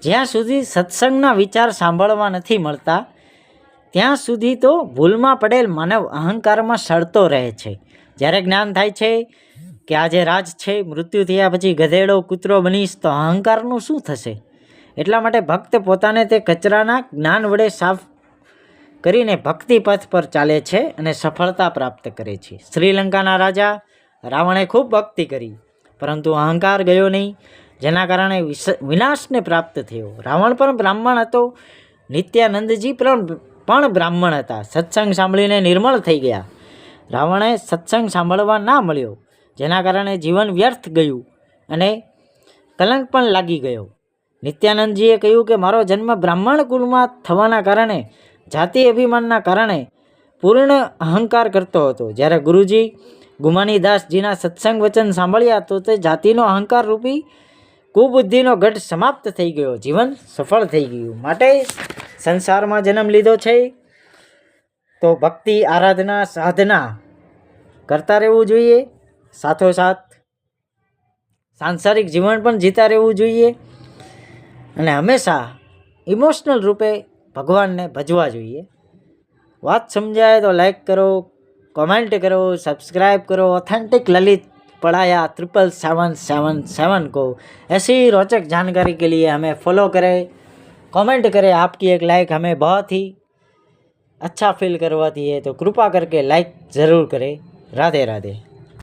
જ્યાં સુધી સત્સંગના વિચાર સાંભળવા નથી મળતા ત્યાં સુધી તો ભૂલમાં પડેલ માનવ અહંકારમાં સળતો રહે છે. જ્યારે જ્ઞાન થાય છે કે આજે રાજ છે, મૃત્યુ થયા પછી ગધેડો કૂતરો બનીશ તો અહંકારનું શું થશે? એટલા માટે ભક્ત પોતાને તે કચરાના જ્ઞાન વડે સાફ કરીને ભક્તિ પથ પર ચાલે છે અને સફળતા પ્રાપ્ત કરે છે. શ્રીલંકાના રાજા રાવણે ખૂબ ભક્તિ કરી, પરંતુ અહંકાર ગયો નહીં, જેના કારણે વિનાશને પ્રાપ્ત થયો. રાવણ પણ બ્રાહ્મણ હતો, નિત્યાનંદજી પણ બ્રાહ્મણ હતા. સત્સંગ સાંભળીને નિર્મળ થઈ ગયા. રાવણે સત્સંગ સાંભળવા ના મળ્યો, જેના કારણે જીવન વ્યર્થ ગયું અને કલંક પણ લાગી ગયો. નિત્યાનંદજીએ કહ્યું કે મારો જન્મ બ્રાહ્મણ કુળમાં થવાના કારણે, જાતિ અભિમાનના કારણે પૂર્ણ અહંકાર કરતો હતો. જ્યારે ગુરુજી ગુમાનીદાસજીના સત્સંગ વચન સાંભળ્યા તો તે જાતિનો અહંકાર રૂપી કુબુદ્ધિનો ગઢ સમાપ્ત થઈ ગયો, જીવન સફળ થઈ ગયું. માટે સંસારમાં જન્મ લીધો છે તો ભક્તિ, આરાધના, સાધના કરતા રહેવું જોઈએ. સાથોસાથ સાંસારિક જીવન પણ જીતા રહેવું જોઈએ અને હંમેશા ઇમોશનલ રૂપે ભગવાનને ભજવા જોઈએ. વાત સમજાય તો લાઈક કરો, कमेंट करो, सब्सक्राइब करो. ऑथेंटिक ललित पढ़ाया 77777 को ऐसी रोचक जानकारी के लिए हमें फॉलो करें, कमेंट करें. आपकी एक लाइक हमें बहुत ही अच्छा फील करवाती है, तो कृपा करके लाइक ज़रूर करें. राधे राधे.